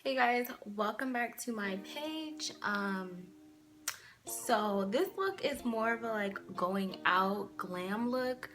Hey guys, welcome back to my page. So this look is more of a like going out glam look.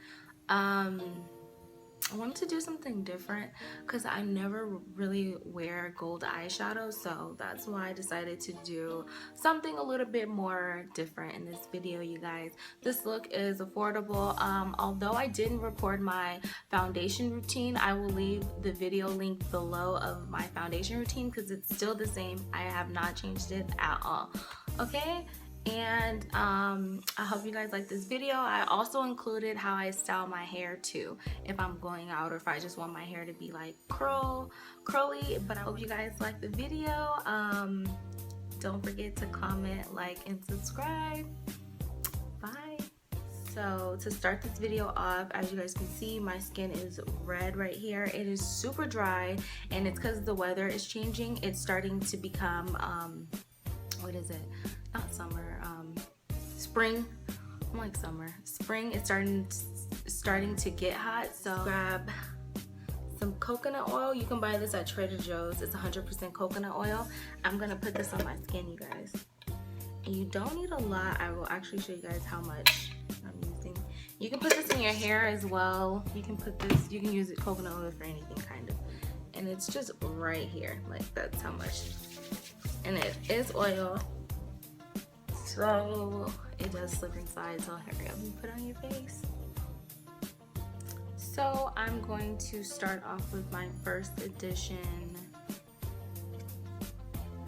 I wanted to do something different because I never really wear gold eyeshadow, so that's why I decided to do something a little bit more different in this video, you guys. This look is affordable. Although I didn't record my foundation routine, I will leave the video link below of my foundation routine because it's still the same. I have not changed it at all. Okay, and I hope you guys like this video. I also included how I style my hair too, if I'm going out or if I just want my hair to be like curly. But I hope you guys like the video. Don't forget to comment, like, and subscribe. Bye. So to start this video off, as you guys can see, my skin is red right here. It is super dry, and it's because the weather is changing. It's starting to become what is it? Not summer, spring. I'm like summer. Spring is starting to get hot, so grab some coconut oil. You can buy this at Trader Joe's. It's 100% coconut oil. I'm gonna put this on my skin, you guys. And you don't need a lot. I will actually show you guys how much I'm using. You can put this in your hair as well. You can put this, you can use it coconut oil for anything kind of. And it's just right here, like that's how much. And it is oil, so it does slip inside, so hurry up and put it on your face. So I'm going to start off with my first edition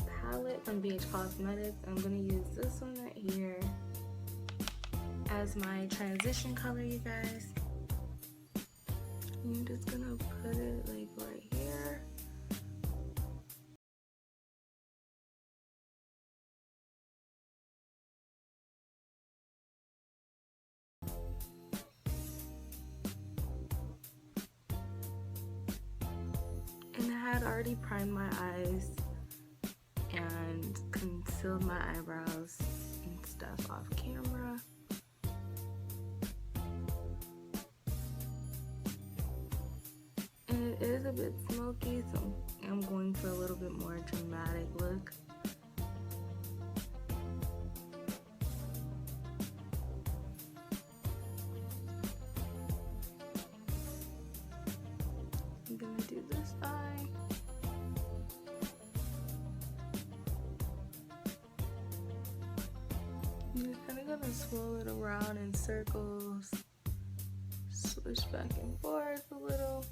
palette from Beige Cosmetics. I'm going to use this one right here as my transition color, you guys. I'm just going to put it like right here. And I had already primed my eyes and concealed my eyebrows and stuff off camera. And it is a bit smoky, so I'm going for a little bit more dramatic look. I'm gonna do this eye. I'm just kind of gonna swirl it around in circles, switch back and forth a little.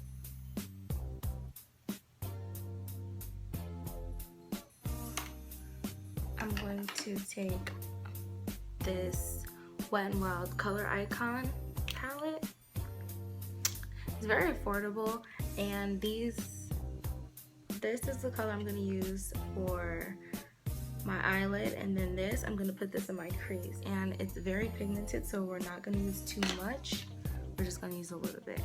I'm going to take this Wet n Wild Color Icon palette. It's very affordable, and this is the color I'm going to use for my eyelid, and then this, I'm going to put this in my crease. And it's very pigmented, so we're not going to use too much. We're just going to use a little bit.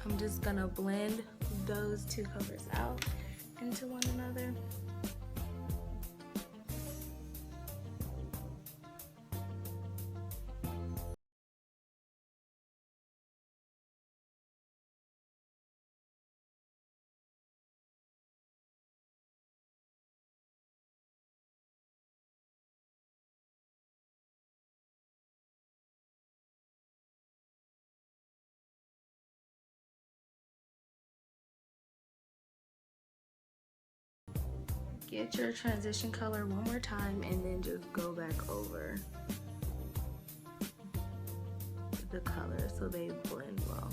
I'm just gonna blend those two colors out into one another. Get your transition color one more time and then just go back over the color so they blend well.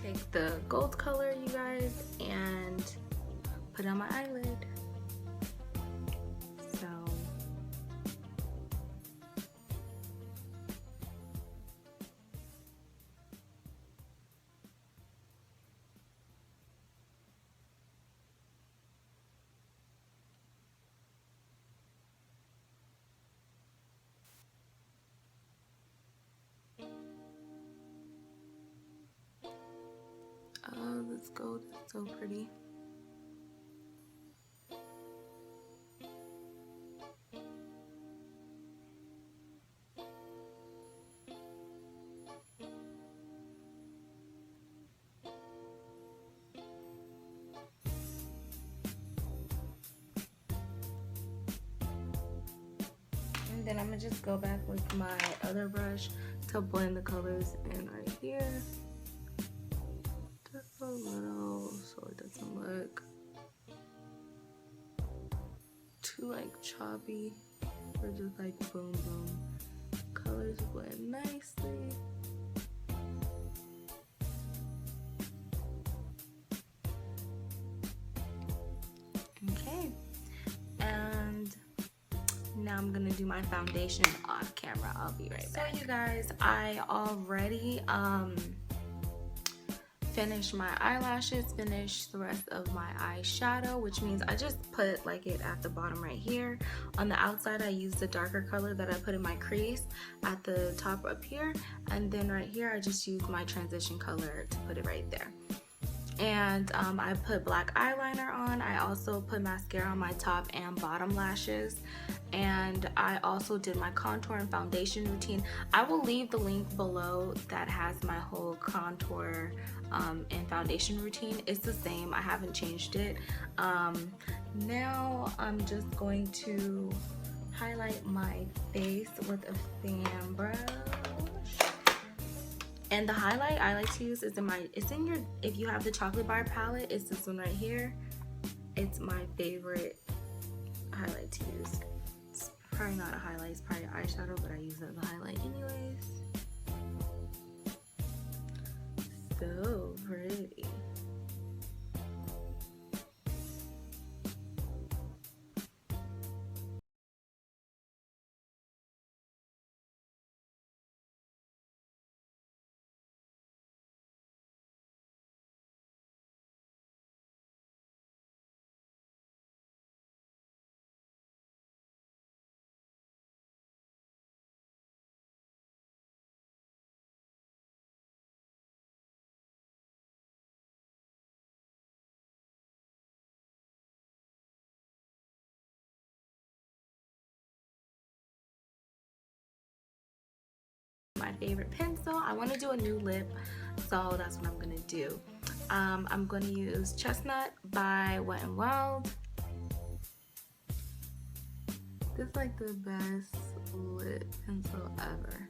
Take the gold color, you guys, and put on my eyelid. So gold is so pretty. And then I'm gonna just go back with my other brush to blend the colors in right here. Just a little so it doesn't look too like choppy, or just like boom boom. Colors blend nicely. Okay, and now I'm gonna do my foundation off camera. I'll be right back. So you guys, I already finished my eyelashes, finished the rest of my eyeshadow, which means I just put like it at the bottom right here. On the outside I used the darker color that I put in my crease at the top up here, and then right here I just used my transition color to put it right there. And I put black eyeliner on. I also put mascara on my top and bottom lashes, and I also did my contour and foundation routine. I will leave the link below that has my whole contour and foundation routine. It's the same, I haven't changed it. Now I'm just going to highlight my face with a fan brush. And the highlight I like to use is if you have the chocolate bar palette, it's this one right here. It's my favorite highlight to use. It's probably not a highlight, it's probably eyeshadow, but I use it as a highlight anyways. So pretty. My favorite pencil. I want to do a new lip, so that's what I'm gonna do. I'm gonna use Chestnut by Wet n Wild. This is like the best lip pencil ever.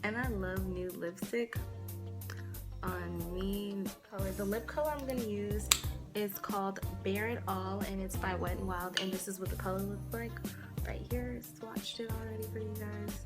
And I love nude lipstick on me. The lip color I'm gonna use is called Bare It All, and it's by Wet n Wild, and this is what the color looks like right here. Swatched it already for you guys.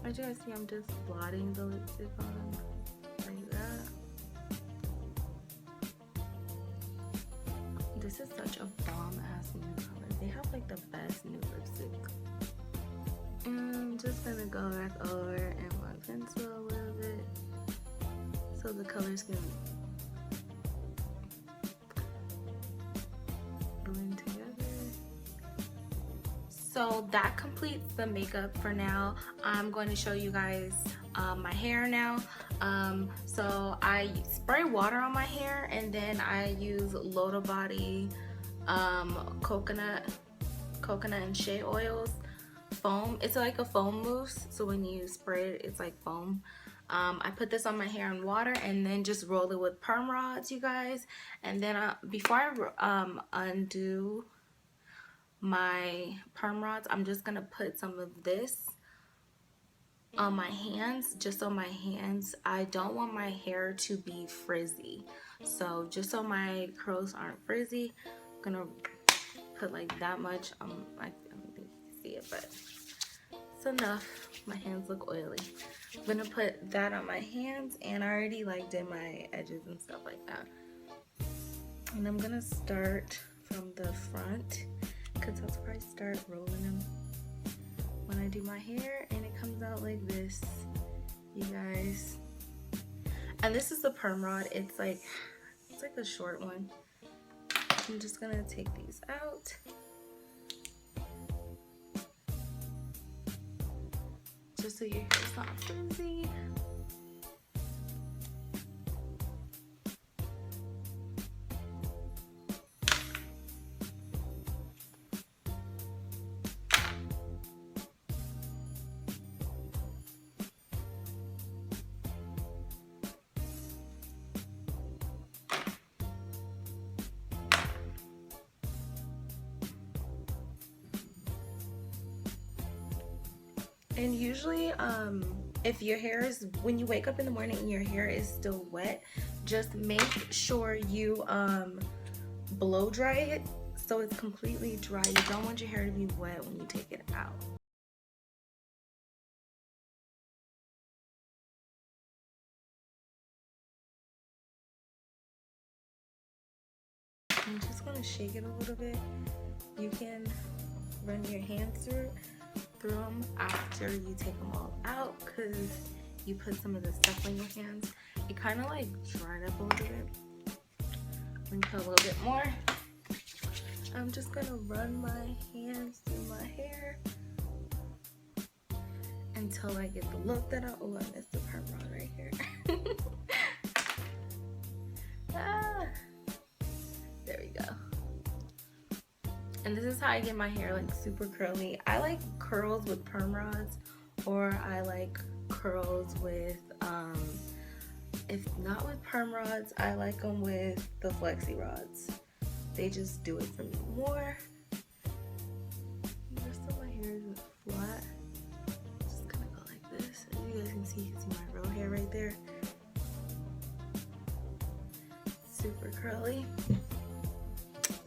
As you guys see, I'm just blotting the lipstick on like that. This is such a bomb ass nude color. They have like the best nude lipstick. And I'm just gonna go back over and my pencil a little bit so the colors can blend together. So that completes the makeup for now. I'm going to show you guys my hair now. So I spray water on my hair, and then I use Loda Body coconut and shea oils foam. It's like a foam mousse, so when you spray it, it's like foam. I put this on my hair in water and then just roll it with perm rods, you guys. And then before I undo my perm rods, I'm just gonna put some of this on my hands, just on my hands. I don't want my hair to be frizzy, so just so my curls aren't frizzy, I'm gonna put like that much. I don't think you can see it, but it's enough. My hands look oily. I'm gonna put that on my hands, and I already like did my edges and stuff like that. And I'm gonna start from the front because that's where I start rolling them when I do my hair, and it comes out like this, you guys. And this is the perm rod. It's like a short one. I'm just gonna take these out. Just so your hair's not frizzy. And usually, if your hair is, when you wake up in the morning and your hair is still wet, just make sure you blow dry it so it's completely dry. You don't want your hair to be wet when you take it out. I'm just gonna shake it a little bit. You can run your hands through them after you take them all out, because you put some of the stuff on your hands. It kind of like dried up a little bit. I'm gonna put a little bit more. I'm just gonna run my hands through my hair until I get the look that oh, I missed the perm rod right here. Ah, there we go. And this is how I get my hair like super curly. I like curls with perm rods, or I like curls with if not with perm rods, I like them with the flexi rods. They just do it for me more. Just so my hair is flat, just gonna go like this. As you guys can see my real hair right there. Super curly.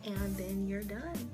And then you're done.